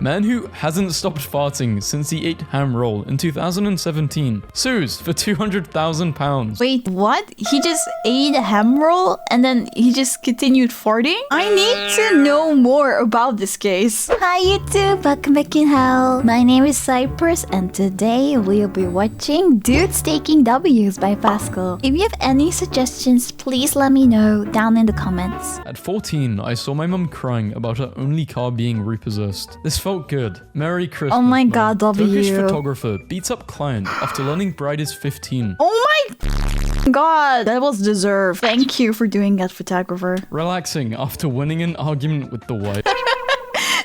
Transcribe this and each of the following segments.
Man who hasn't stopped farting since he ate ham roll in 2017 sues for £200,000. Wait, what? He just ate a ham roll and then he just continued farting? I need to know more about this case. Hi YouTube, welcome back in hell. My name is Cypress and today we'll be watching Dudes Taking W's by Pascal. If you have any suggestions, please let me know down in the comments. At 14, I saw my mum crying about her only car being repossessed. This felt good. Merry Christmas. Oh my Mum. god, W. Turkish photographer beats up client after learning bride is 15. Oh my god, that was deserved. Thank you for doing that, photographer. Relaxing after winning an argument with the wife.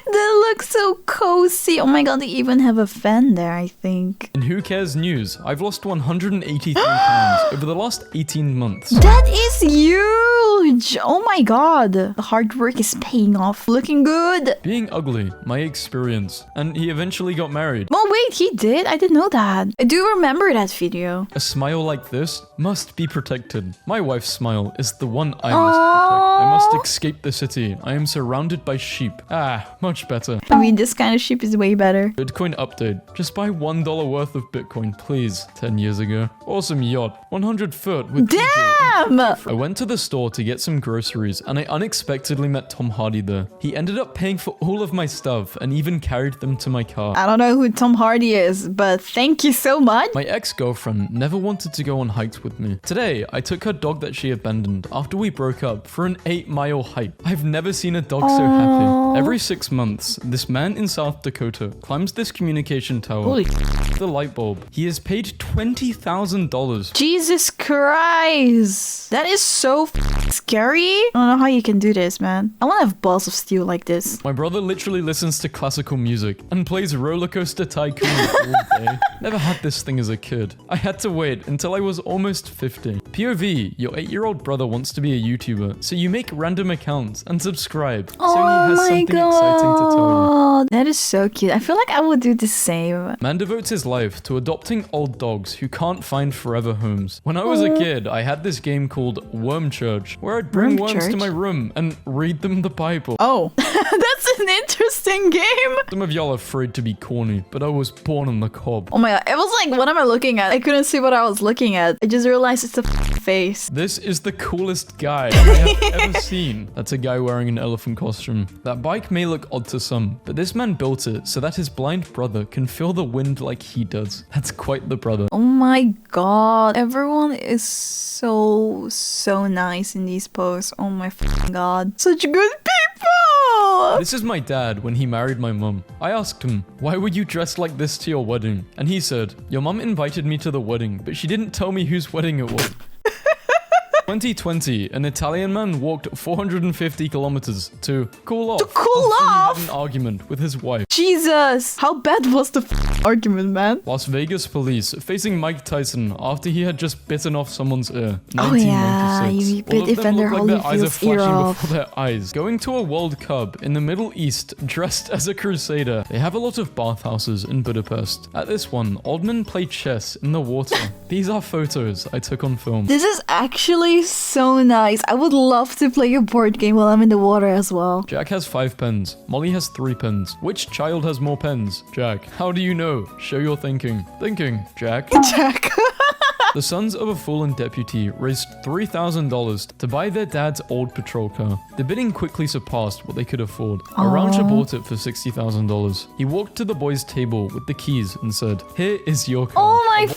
That looks so cozy. Oh my god, they even have a fan there, I think. In Who Cares News, I've lost 183 pounds over the last 18 months. That is huge. Oh my god. The hard work is paying off. Looking good. Being ugly, my experience. And he eventually got married. Oh wait, he did? I didn't know that. I do remember that video. A smile like this must be protected. My wife's smile is the one I must protect. I must escape the city. I am surrounded by sheep. Ah, much better. I mean, this kind of sheep is way better. Bitcoin update. Just buy $1 worth of Bitcoin, please. 10 years ago. Awesome yacht. 100 foot with Damn! I went to the store to get some groceries and I unexpectedly met Tom Hardy there. He ended up paying for all of my stuff and even carried them to my car. I don't know who Tom Hardy is, but thank you so much. My ex-girlfriend never wanted to go on hikes with me. Today, I took her dog that she abandoned after we broke up for an 8-mile hike. I've never seen a dog so happy. Every 6 months, this man in South Dakota climbs this communication tower. Holy the light bulb. He has paid $20,000. Jesus Christ. That is so scary. I don't know how you can do this, man. I want to have balls of steel like this. My brother literally listens to classical music and plays Roller Coaster Tycoon all day. Never had this thing as a kid. I had to wait until I was almost 50. POV, your 8-year-old brother wants to be a YouTuber, so you make random accounts and subscribe so he has something exciting to tell you. That is so cute. I feel like I would do the same. Man devotes his life to adopting old dogs who can't find forever homes. When I was a kid, I had this game called Worm Church, where I'd bring worms to my room and read them the Bible. Oh, that's an interesting game. Some of y'all are afraid to be corny, but I was born on the cob. Oh my god, it was like, what am I looking at? I couldn't see what I was looking at. I just realized it's a face. This is the coolest guy I have ever seen. That's a guy wearing an elephant costume. That bike may look odd to some, but this man built it so that his blind brother can feel the wind like he does. That's quite the brother. Oh my god, everyone is so nice in these posts. Oh my god, such good people. This is my dad when he married my mum. I asked him, why were you dressed like this to your wedding? And he said, your mum invited me to the wedding, but she didn't tell me whose wedding it was. 2020, an Italian man walked 450 kilometers to cool off. To cool off? He had an argument with his wife. Jesus, how bad was the argument, man? Las Vegas police facing Mike Tyson after he had just bitten off someone's ear. Oh yeah, you bit Evander Holyfield's ear off. Before their eyes. Going to a World Cup in the Middle East dressed as a crusader. They have a lot of bathhouses in Budapest. At this one, old men play chess in the water. These are photos I took on film. This is actually so nice. I would love to play a board game while I'm in the water as well. Jack has 5 pens. Molly has 3 pens. Which child has more pens? Jack. How do you know? Show your thinking. Thinking, Jack. Jack. The sons of a fallen deputy raised $3,000 to buy their dad's old patrol car. The bidding quickly surpassed what they could afford. A rancher bought it for $60,000. He walked to the boys' table with the keys and said, here is your car. Oh my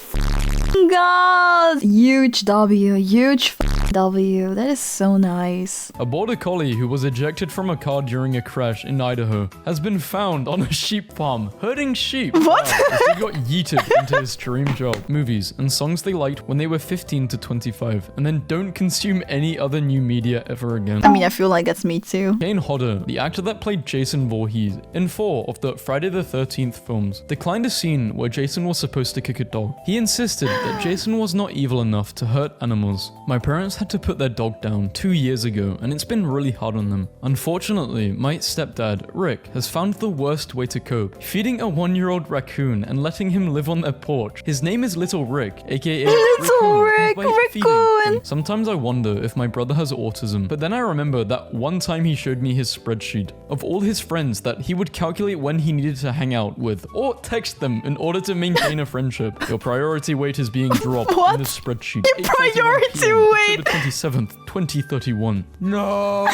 god. Huge W. Huge W. That is so nice. A border collie who was ejected from a car during a crash in Idaho has been found on a sheep farm herding sheep. What? Wow, he got yeeted into his dream job. Movies and songs they liked when they were 15 to 25 and then don't consume any other new media ever again. I mean, I feel like that's me too. Kane Hodder, the actor that played Jason Voorhees in 4 of the Friday the 13th films, declined a scene where Jason was supposed to kick a dog. He insisted that Jason was not evil enough to hurt animals. My parents had to put their dog down 2 years ago, and it's been really hard on them. Unfortunately, my stepdad, Rick, has found the worst way to cope, feeding a 1-year-old raccoon and letting him live on their porch. His name is Little Rick, aka Little Rick, raccoon! Sometimes I wonder if my brother has autism, but then I remember that one time he showed me his spreadsheet of all his friends that he would calculate when he needed to hang out with, or text them in order to maintain a friendship. Your priority weight is being dropped in the spreadsheet. Your priority weight! October 27th, 2031. No!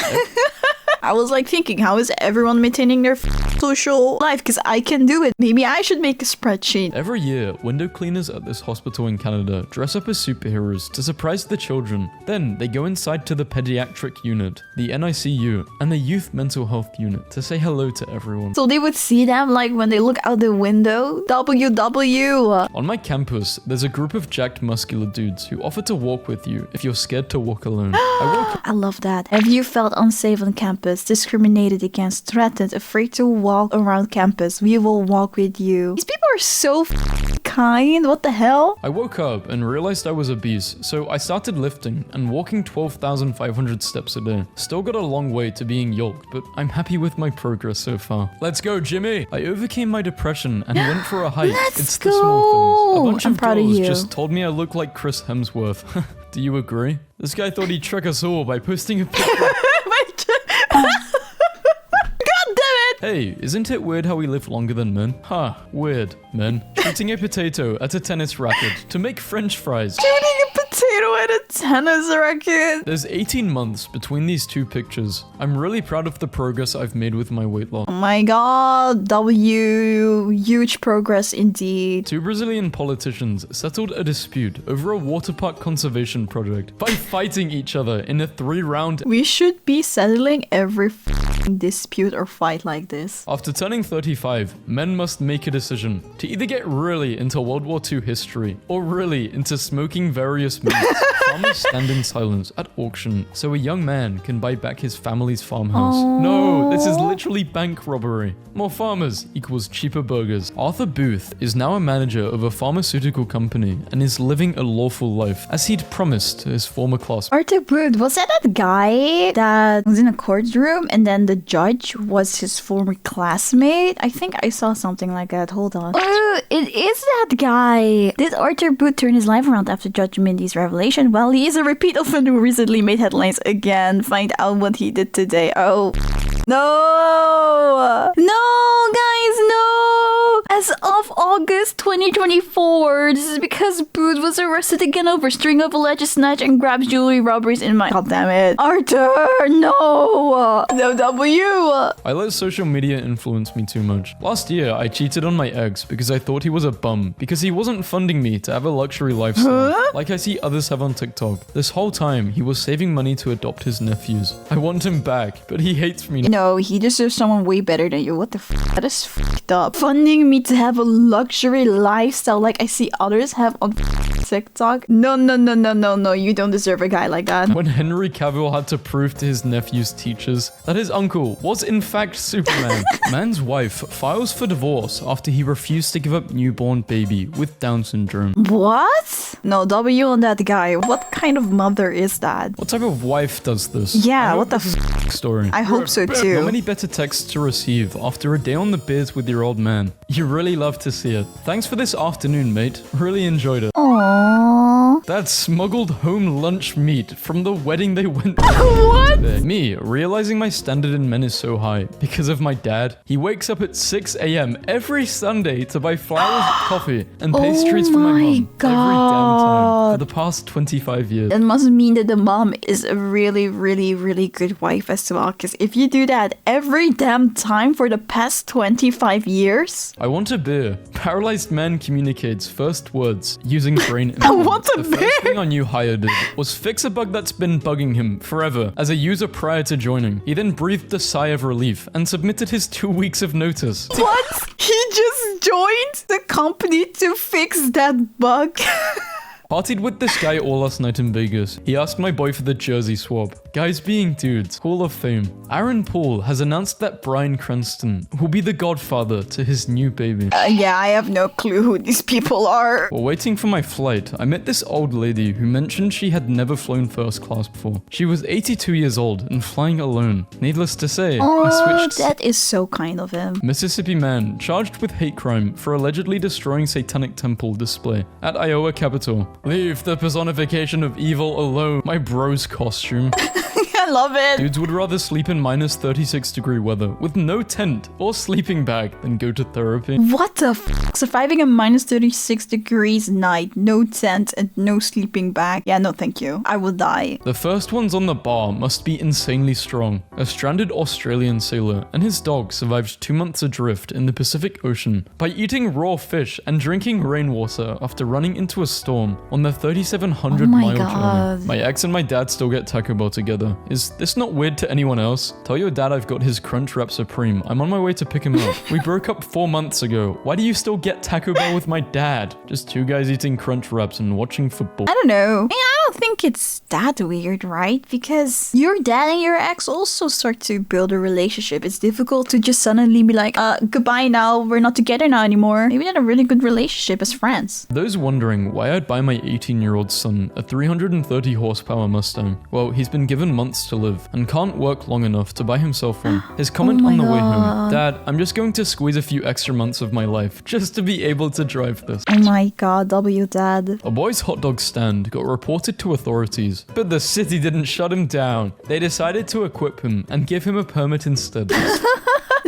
I was like thinking, how is everyone maintaining their social life? Because I can do it. Maybe I should make a spreadsheet. Every year, window cleaners at this hospital in Canada dress up as superheroes to surprise the children. Then they go inside to the pediatric unit, the NICU, and the youth mental health unit to say hello to everyone. So they would see them like when they look out the window. WW. On my campus, there's a group of jacked muscular dudes who offer to walk with you if you're scared to walk alone. I love that. Have you felt unsafe on campus, discriminated against, threatened, afraid to walk around campus? We will walk with you. These people are so kind. What the hell? I woke up and realized I was obese, so I started lifting and walking 12,500 steps a day. Still got a long way to being yoked, but I'm happy with my progress so far. Let's go, Jimmy! I overcame my depression and went for a hike. Let's the small things. A bunch I'm of proud of girls you. just told me I look like Chris Hemsworth. Do you agree? This guy thought he'd trick us all by posting a picture. Hey, isn't it weird how we live longer than men? Huh, weird, men. Shooting a potato at a tennis racket to make french fries. Shooting a potato at a tennis racket. There's 18 months between these two pictures. I'm really proud of the progress I've made with my weight loss. Oh my god, W. Huge progress indeed. 2 Brazilian politicians settled a dispute over a water park conservation project by fighting each other in a 3-round. We should be settling every dispute or fight like this. After turning 35, men must make a decision to either get really into World War II history or really into smoking various meats. Farmers stand in silence at auction so a young man can buy back his family's farmhouse. Aww. No, this is literally bank robbery. More farmers equals cheaper burgers. Arthur Booth is now a manager of a pharmaceutical company and is living a lawful life as he'd promised to his former classmate. Arthur Booth, was that guy that was in a courtroom and then the judge was his former classmate? I think I saw something like that. Hold on. Oh, it is that guy. Did Arthur Booth turn his life around after Judge Mindy's revelation? Well, he is a repeat offender who recently made headlines again. Find out what he did today. Oh. No! No, guys, no! As of August 2024, this is because Booth was arrested again over string of alleged snatch and grabs jewelry robberies in my... God damn it. Arthur, no! No W! I let social media influence me too much. Last year, I cheated on my ex because I thought he was a bum because he wasn't funding me to have a luxury lifestyle like I see others have on TikTok. This whole time, he was saving money to adopt his nephews. I want him back, but he hates me now. No, he deserves someone way better than you. What the f? That is fucked up. Funding me to have a luxury lifestyle like I see others have on TikTok? No. You don't deserve a guy like that. When Henry Cavill had to prove to his nephew's teachers that his uncle was in fact Superman. Man's wife files for divorce after he refused to give up newborn baby with Down syndrome. What? No, W on that guy. What kind of mother is that? What type of wife does this? Yeah, I what the hope this is a story. I hope so How too. many better texts to receive after a day on the beers with your old man? You really love to see it. Thanks for this afternoon, mate. Really enjoyed it. Aww. That smuggled home lunch meat from the wedding they went to. What? Me, realizing my standard in men is so high because of my dad. He wakes up at 6 a.m. every Sunday to buy flowers, coffee, and pastries for my mom every damn time for the past 25 years. That must mean that the mom is a really, really, really good wife as well. Because if you do that every damn time for the past 25 years... I want a beer. Paralyzed man communicates first words using brain I implants. want a The first beer. thing our new hire did was fix a bug that's been bugging him forever as a user prior to joining. He then breathed a sigh of relief and submitted his 2 weeks of notice. What? He just joined the company to fix that bug? Partied with this guy all last night in Vegas. He asked my boy for the jersey swap. Guys being dudes, Hall of Fame. Aaron Paul has announced that Bryan Cranston will be the godfather to his new baby. Yeah, I have no clue who these people are. While waiting for my flight, I met this old lady who mentioned she had never flown first class before. She was 82 years old and flying alone. Needless to say, I switched. That is so kind of him. Mississippi man charged with hate crime for allegedly destroying satanic temple display at Iowa Capitol. Leave the personification of evil alone. My bro's costume. I love it. Dudes would rather sleep in minus 36-degree weather with no tent or sleeping bag than go to therapy. What the f? Surviving a minus 36 degrees night, no tent and no sleeping bag. Yeah, no thank you. I will die. The first ones on the bar must be insanely strong. A stranded Australian sailor and his dog survived 2 months adrift in the Pacific Ocean by eating raw fish and drinking rainwater after running into a storm on their 3,700-mile journey. My ex and my dad still get Taco Bell together. Is this not weird to anyone else? Tell your dad I've got his Crunchwrap Supreme. I'm on my way to pick him up. We broke up 4 months ago. Why do you still get Taco Bell with my dad? Just two guys eating Crunchwraps and watching football. I don't know. I mean, I don't think it's that weird, right? Because your dad and your ex also start to build a relationship. It's difficult to just suddenly be like, goodbye now, we're not together now anymore. Maybe they had a really good relationship as friends. Those wondering why I'd buy my 18-year-old son a 330 horsepower Mustang, well, he's been given months to live and can't work long enough to buy himself one. His comment on the way home, Dad, I'm just going to squeeze a few extra months of my life just to be able to drive this. Oh my god, W dad. A boy's hot dog stand got reported to authorities, but the city didn't shut him down. They decided to equip him and give him a permit instead.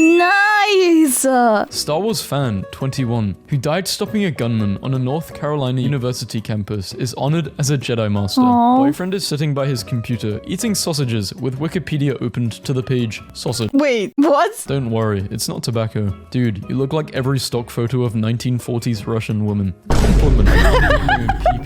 Nice! Star Wars fan, 21, who died stopping a gunman on a North Carolina University campus, is honored as a Jedi Master. Boyfriend is sitting by his computer, eating sausages with Wikipedia opened to the page, sausage. Wait, what? Don't worry, it's not tobacco. Dude, you look like every stock photo of 1940s Russian woman. Compliment.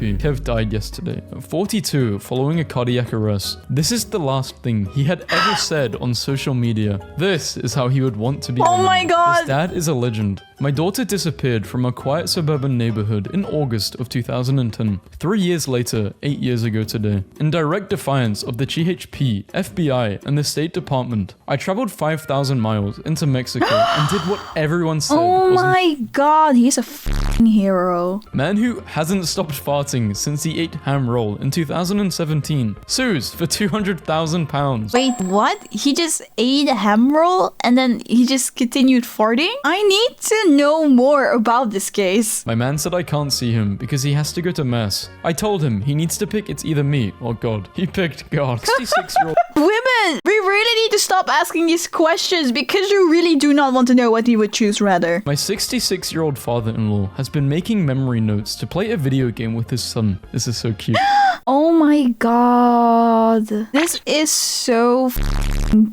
Kev died yesterday, at 42, following a cardiac arrest. This is the last thing he had ever said on social media. This is how he would want to be. Oh my god! His dad is a legend. My daughter disappeared from a quiet suburban neighborhood in August of 2010. 3 years later, 8 years ago today, in direct defiance of the GHP, FBI, and the State Department, I traveled 5,000 miles into Mexico and did what everyone said. Oh my god, he's a f***ing hero. Man who hasn't stopped farting since he ate ham roll in 2017 sues for £200,000. Wait, what? He just ate a ham roll and then he just continued farting? I need to know more about this case. My man said I can't see him because he has to go to mass. I told him he needs to pick it's either me or God. He picked God. 66-year-old. Women, we really need to stop asking these questions because you really do not want to know what he would choose rather. My 66-year-old father-in-law has been making memory notes to play a video game with his son. This is so cute. Oh my god. This is so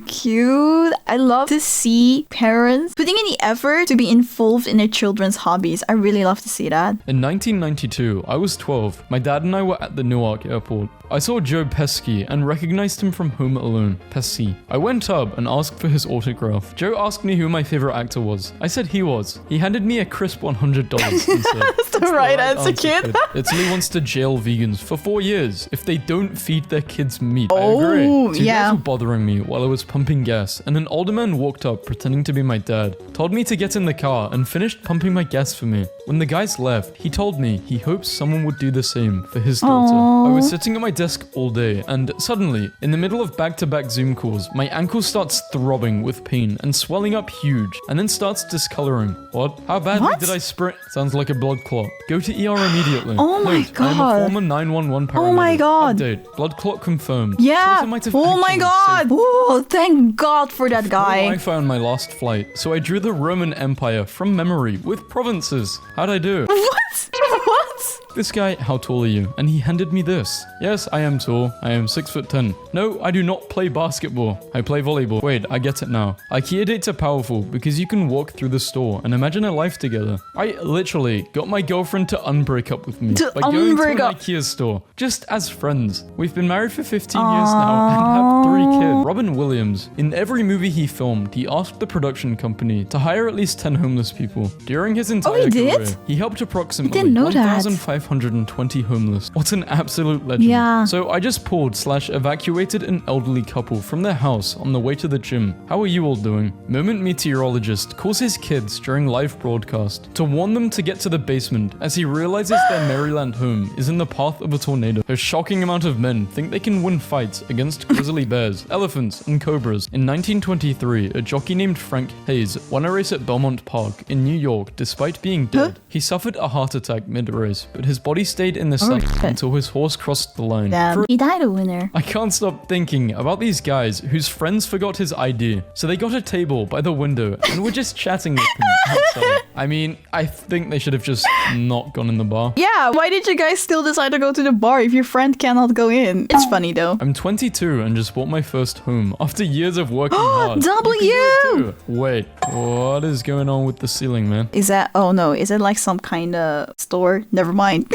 cute. I love to see parents putting in the effort to be involved in their children's hobbies. I really love to see that. In 1992, I was 12. My dad and I were at the Newark airport. I saw Joe Pesci and recognized him from Home Alone, Pesci. I went up and asked for his autograph. Joe asked me who my favorite actor was. I said he was. He handed me a crisp $100 and said, That's the right answer, kid. Italy wants to jail vegans for 4 years if they don't feed their kids meat. I agree. Two guys were bothering me while I was pumping gas, and an older man walked up pretending to be my dad, told me to get in the car, and finished pumping my gas for me. When the guys left, he told me he hopes someone would do the same for his daughter. I was sitting at my desk all day, and suddenly, in the middle of back-to-back Zoom calls, my ankle starts throbbing with pain and swelling up huge, and then starts discoloring. What? How badly did I sprain? Sounds like a blood clot. Go to ER immediately. Oh my god. I am a former 911 paramedic. Oh my god. Update. Blood clot confirmed. Yeah. Oh my god. Oh, thank god for that guy. No Wi-Fi on my last flight, so I drew the Roman Empire from memory with provinces. How'd I do? What? What? This guy, how tall are you? And he handed me this. Yes, I am tall. I am 6'10". No, I do not play basketball. I play volleyball. Wait, I get it now. IKEA dates are powerful because you can walk through the store and imagine a life together. I literally got my girlfriend to unbreak up with me by going to an IKEA store, just as friends. We've been married for 15 years now and have 3 kids. Robin Williams, in every movie he filmed, he asked the production company to hire at least 10 homeless people. During his entire career, he helped approximately 1,500 520 homeless. What an absolute legend. Yeah. So I just pulled/evacuated an elderly couple from their house on the way to the gym. How are you all doing? Moment meteorologist calls his kids during live broadcast to warn them to get to the basement as he realizes their Maryland home is in the path of a tornado. A shocking amount of men think they can win fights against grizzly bears, elephants, and cobras. In 1923, a jockey named Frank Hayes won a race at Belmont Park in New York despite being dead. He suffered a heart attack mid-race, but his body stayed in the saddle until his horse crossed the line. Damn, he died a winner. I can't stop thinking about these guys whose friends forgot his ID, so they got a table by the window and were just chatting with him outside. I mean, I think they should have just not gone in the bar. Yeah, why did you guys still decide to go to the bar if your friend cannot go in? It's funny though. I'm 22 and just bought my first home after years of working hard. W! You can do it too. Wait, what is going on with the ceiling, man? Is that, oh no, is it like some kind of store? Never mind.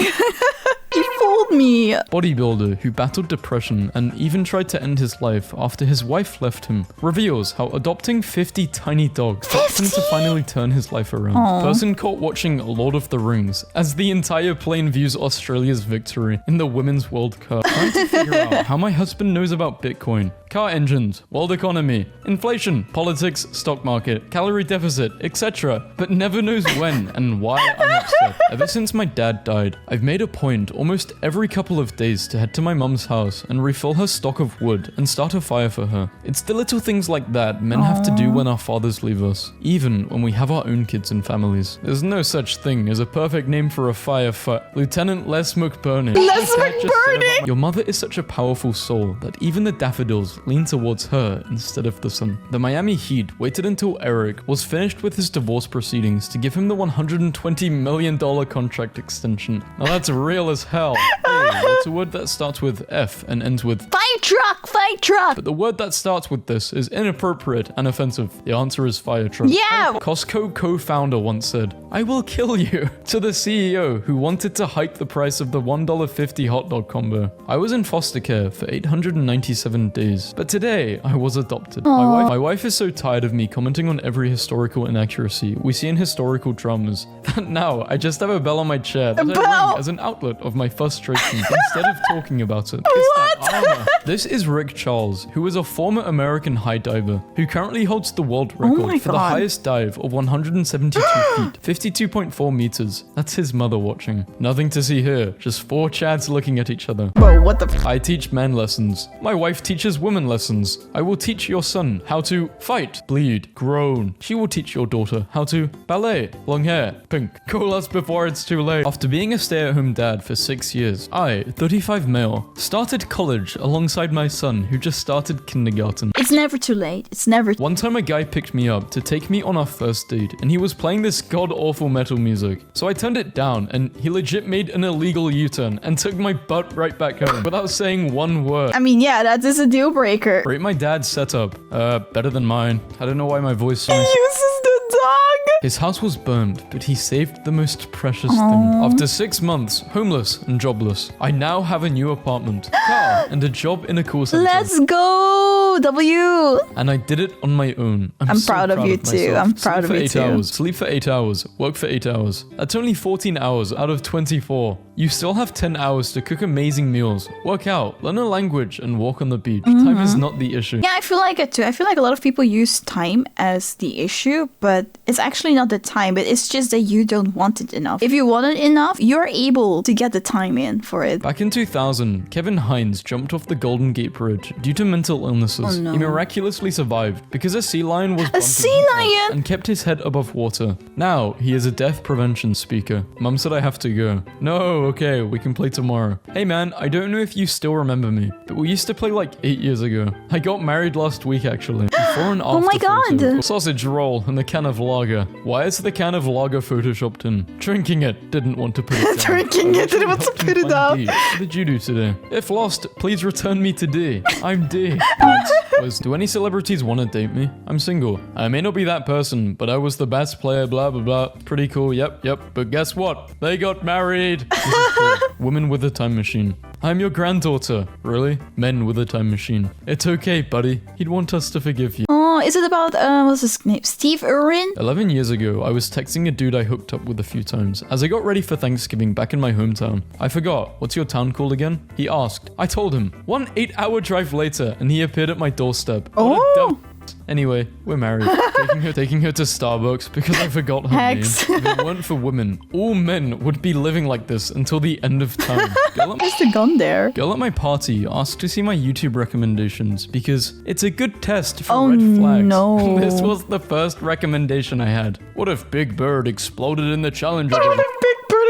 You fooled me. Bodybuilder who battled depression and even tried to end his life after his wife left him reveals how adopting 50 tiny dogs helped him to finally turn his life around. Aww. Person caught watching Lord of the Rings as the entire plane views Australia's victory in the Women's World Cup. Trying to figure out how my husband knows about Bitcoin, car engines, world economy, inflation, politics, stock market, calorie deficit, etc. But never knows when and why I'm upset. Ever since my dad died, I've made a point almost every couple of days to head to my mum's house and refill her stock of wood and start a fire for her. It's the little things like that men have to do when our fathers leave us, even when we have our own kids and families. There's no such thing as a perfect name for a fire for Lieutenant Les McBurney. Les McBurney! Your mother is such a powerful soul that even the daffodils lean towards her instead of the sun. The Miami Heat waited until Eric was finished with his divorce proceedings to give him the $120 million contract extension. Now that's real as hell. Hey, what's a word that starts with F and ends with Fight truck, fight truck. but the word that starts with this is inappropriate and offensive. The answer is fire truck. Yeah. Costco co-founder once said, "I will kill you," to the CEO who wanted to hike the price of the $1.50 hot dog combo. I was in foster care for 897 days, but today I was adopted. My wife is so tired of me commenting on every historical inaccuracy we see in historical dramas that now I just have a bell on my chair that I ring as an outlet of my frustration instead of talking about it. It's that armor. This is Rick Charles, who is a former American high diver who currently holds the world record for the highest dive of 172 feet, 52.4 meters. That's his mother watching. Nothing to see here, just four chads looking at each other. Bro, what the f? I teach men lessons. My wife teaches women lessons. I will teach your son how to fight, bleed, groan. She will teach your daughter how to ballet, long hair, pink. Call us before it's too late. After being a stay-at-home dad for 6 years, I, 35 male, started college alongside my son who just started kindergarten. It's never too late. It's never. One time a guy picked me up to take me on our first date and he was playing this god-awful metal music. So I turned it down and he legit made an illegal U-turn and took my butt right back home without saying one word. I mean, yeah, that is a deal breaker. Rate my dad's setup. Better than mine. I don't know why my voice He uses the dog. His house was burned, but he saved the most precious thing. After 6 months, homeless and jobless, I now have a new apartment, car, and a job in a call center. Let's go, W. And I did it on my own. I'm so proud of you too. myself. I'm proud of you too. Hours, sleep for 8 hours, work for 8 hours. That's only 14 hours out of 24. You still have 10 hours to cook amazing meals, work out, learn a language, and walk on the beach. Time is not the issue. Yeah, I feel like it too. I feel like a lot of people use time as the issue, but it's actually not the time, but it's just that you don't want it enough. If you want it enough, you're able to get the time in for it. Back in 2000, Kevin Hines jumped off the Golden Gate Bridge due to mental illnesses. Oh, no. He miraculously survived because a sea lion was A sea lion? and kept his head above water. Now, he is a death prevention speaker. Mum said I have to go. No, okay, we can play tomorrow. Hey man, I don't know if you still remember me, but we used to play like 8 years ago. I got married last week actually. Before and after Oh my God. photo. Sausage roll and the can of lager. Why is the can of lager photoshopped in? Drinking it, didn't want to put it down. Drinking it, didn't want to put it down. What did you do today? If lost, please return me to D. I'm D. Next. Do any celebrities want to date me? I'm single. I may not be that person, but I was the best player, blah, blah, blah. Pretty cool, yep. But guess what? They got married. This is cool. Women with a time machine. I'm your granddaughter. Really? Men with a time machine. It's okay, buddy. He'd want us to forgive you. Oh, is it about, what's his name? Steve Irwin? 11 years ago, I was texting a dude I hooked up with a few times as I got ready for Thanksgiving back in my hometown. I forgot, what's your town called again? He asked. I told him. 1 8-hour drive later, and he appeared at my doorstep. What a dumb. Anyway, we're married. taking her to Starbucks because I forgot her name. If it weren't for women, all men would be living like this until the end of time. There's the gun there. Girl at my party asked to see my YouTube recommendations because it's a good test for red flags. No. This was the first recommendation I had. What if Big Bird exploded in the Challenger?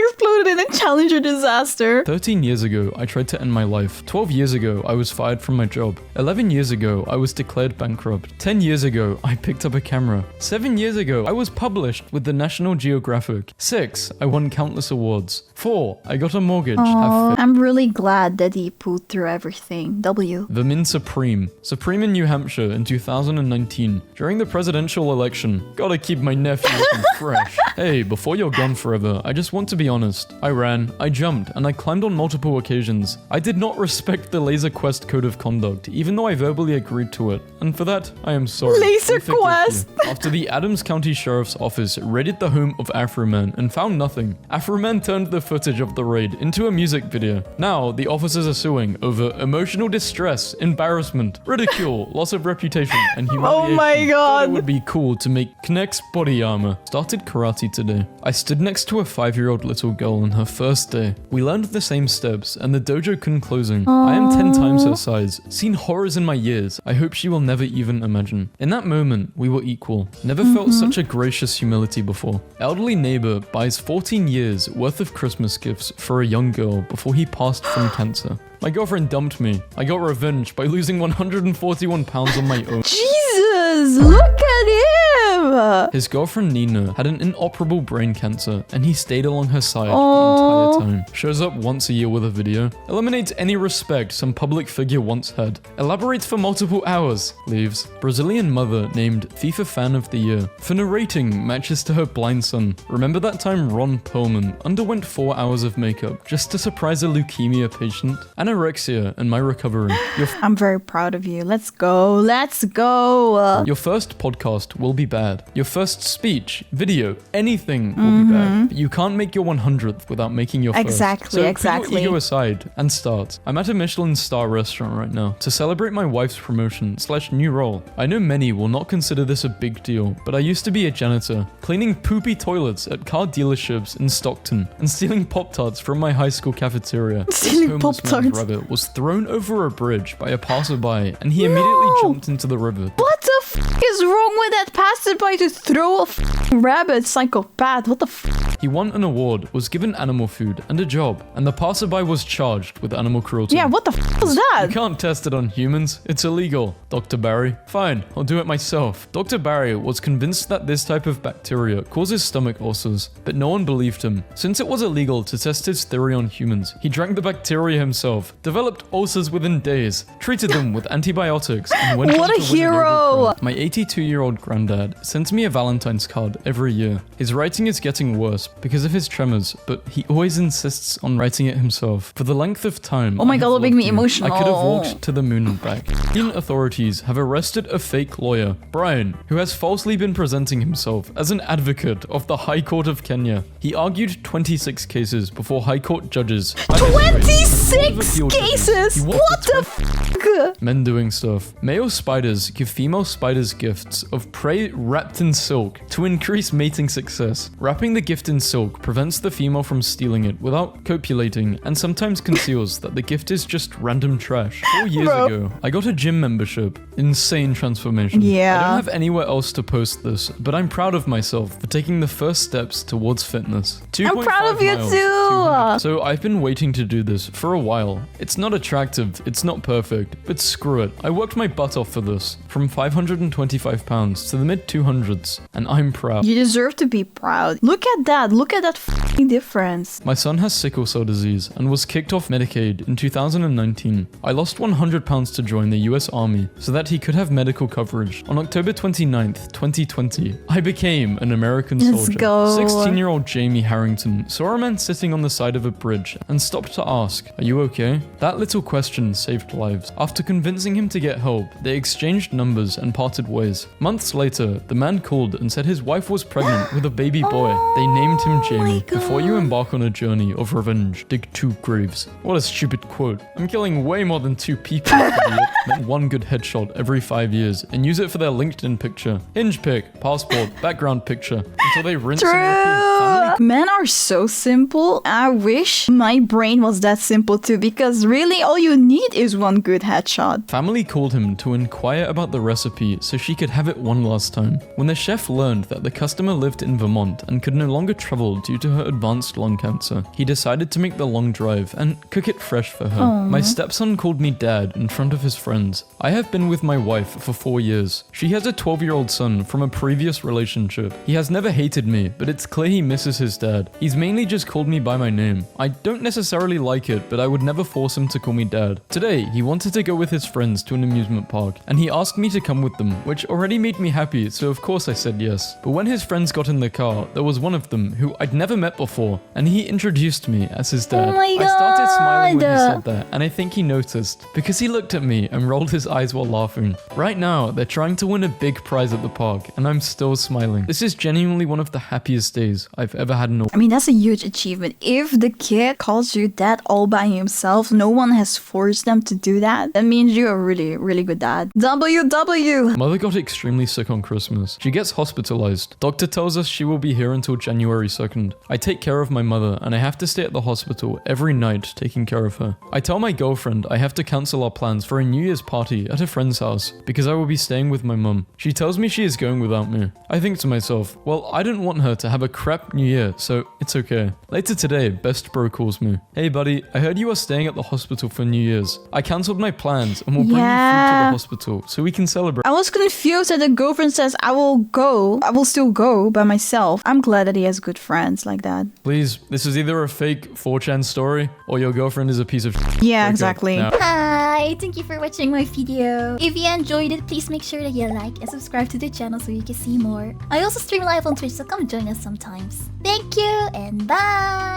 Exploded in a Challenger disaster. 13 years ago, I tried to end my life. 12 years ago, I was fired from my job. 11 years ago, I was declared bankrupt. 10 years ago, I picked up a camera. 7 years ago, I was published with the National Geographic. 6, I won countless awards. 4, I got a mortgage. I'm really glad that he pulled through everything. W. The Min Supreme. Supreme in New Hampshire in 2019. During the presidential election. Gotta keep my nephew looking fresh. Hey, before you're gone forever, I just want to be honest. I ran, I jumped, and I climbed on multiple occasions. I did not respect the Laser Quest code of conduct, even though I verbally agreed to it. And for that, I am sorry. Laser Quest! After the Adams County Sheriff's Office raided the home of Afro-Man and found nothing, Afro-Man turned the footage of the raid into a music video. Now, the officers are suing over emotional distress, embarrassment, ridicule, loss of reputation, and humiliation. Oh my god! It would be cool to make Kinect's body armor. Started karate today. I stood next to a 5-year-old little girl on her first day. We learned the same steps, and the dojo couldn't closing. I am 10 times her size, seen horrors in my years. I hope she will never even imagine. In that moment, we were equal. Never felt such a gracious humility before. Elderly neighbor buys 14 years worth of Christmas gifts for a young girl before he passed from cancer. My girlfriend dumped me. I got revenge by losing 141 pounds on my own. Jesus, look at him! His girlfriend Nina had an inoperable brain cancer, and he stayed along her side the entire time. Shows up once a year with a video. Eliminates any respect some public figure once had. Elaborates for multiple hours. Leaves. Brazilian mother named FIFA Fan of the Year for narrating matches to her blind son. Remember that time Ron Perlman underwent 4 hours of makeup just to surprise a leukemia patient? Anorexia and my recovery. I'm very proud of you. Let's go. Let's go. Your first podcast will be bad. Your first speech, video, anything will be bad. But you can't make your 100th without making your first. Exactly. Put your ego aside and start. I'm at a Michelin star restaurant right now to celebrate my wife's promotion / new role. I know many will not consider this a big deal, but I used to be a janitor, cleaning poopy toilets at car dealerships in Stockton and stealing Pop-Tarts from my high school cafeteria. Stealing Pop-Tarts? Rabbit was thrown over a bridge by a passerby, and he immediately jumped into the river. What the f is wrong with that passerby to throw a rabbit? Psychopath. What the f? He won an award, was given animal food and a job, and the passerby was charged with animal cruelty. Yeah, what the f was that? You can't test it on humans. It's illegal. Dr. Barry. Fine, I'll do it myself. Dr. Barry was convinced that this type of bacteria causes stomach ulcers, but no one believed him. Since it was illegal to test his theory on humans, he drank the bacteria himself, developed ulcers within days, treated them with antibiotics, and went what on a to hero! win a My 82-year-old granddad sends me a Valentine's card every year. His writing is getting worse because of his tremors, but he always insists on writing it himself. For the length of time, oh my god, it'll make me emotional. I could have walked to the moon and back. Indian authorities have arrested a fake lawyer, Brian, who has falsely been presenting himself as an advocate of the High Court of Kenya. He argued 26 cases before High Court judges. 26 cases? What the f***? Men doing stuff. Male spiders give female spiders gifts of prey wrapped in silk to increase mating success. Wrapping the gift in silk prevents the female from stealing it without copulating, and sometimes conceals that the gift is just random trash. 4 years ago, I got a gym membership. Insane transformation. Yeah. I don't have anywhere else to post this, but I'm proud of myself for taking the first steps towards fitness. I'm proud of you too! So I've been waiting to do this for a while. It's not attractive, it's not perfect, but screw it. I worked my butt off for this, from 525 pounds to the mid-200s, and I'm proud. You deserve to be proud. Look at that. that. Look at that f***ing difference. My son has sickle cell disease and was kicked off Medicaid in 2019. I lost 100 pounds to join the US Army so that he could have medical coverage. On October 29th, 2020, I became an American Let's soldier. go. 16-year-old Jamie Harrington saw a man sitting on the side of a bridge and stopped to ask, "Are you okay?" That little question saved lives. After convincing him to get help, they exchanged numbers and parted ways. Months later, the man called and said his wife was pregnant with a baby boy. They named him Jamie. Before you embark on a journey of revenge, dig 2 graves. What a stupid quote. I'm killing way more than 2 people, idiot. Make 1 good headshot every 5 years and use it for their LinkedIn picture. Hinge pic, passport, background picture. Until they rinse and repeat. Family. Men are so simple. I wish my brain was that simple too, because really all you need is 1 good headshot. Family called him to inquire about the recipe so she could have it one last time. When the chef learned that the customer lived in Vermont and could no longer travel due to her advanced lung cancer, he decided to make the long drive and cook it fresh for her. My stepson called me dad in front of his friends. I have been with my wife for 4 years. She has a 12-year-old son from a previous relationship. He has never hated me, but it's clear he misses his dad. He's mainly just called me by my name. I don't necessarily like it, but I would never force him to call me dad. Today, he wanted to go with his friends to an amusement park, and he asked me to come with them, which already made me happy, so of course I said yes. But when his friends got in the car, there was one of them who I'd never met before, and he introduced me as his dad. Oh my I started smiling when he God. said that, and I think he noticed, because he looked at me and rolled his eyes while laughing. Right now, they're trying to win a big prize at the park, and I'm still smiling. This is genuinely one of the happiest days I've ever had in a I mean, that's a huge achievement. If the kid calls you dad all by himself, no one has forced them to do that, that means you're a really, really good dad. WW! Mother got extremely sick on Christmas. She gets hospitalized. Doctor tells us she will be here until January 2nd. I take care of my mother and I have to stay at the hospital every night taking care of her. I tell my girlfriend I have to cancel our plans for a New Year's party at a friend's house because I will be staying with my mum. She tells me she is going without me. I think to myself, well, I didn't want her to have a crap New Year, so it's okay. Later today, best bro calls me. Hey buddy, I heard you are staying at the hospital for New Year's. I cancelled my plans and will bring you food to the hospital so we can celebrate. I was confused that the girlfriend says I will still go by myself. I'm glad that he has good friends like that. Please, this is either a fake 4chan story or your girlfriend is a piece of shit. Yeah, Okay, exactly. now- Hi, thank you for watching my video. If you enjoyed it, please make sure that you like and subscribe to the channel so you can see more. I also stream live on Twitch, so come join us sometimes. Thank you and bye!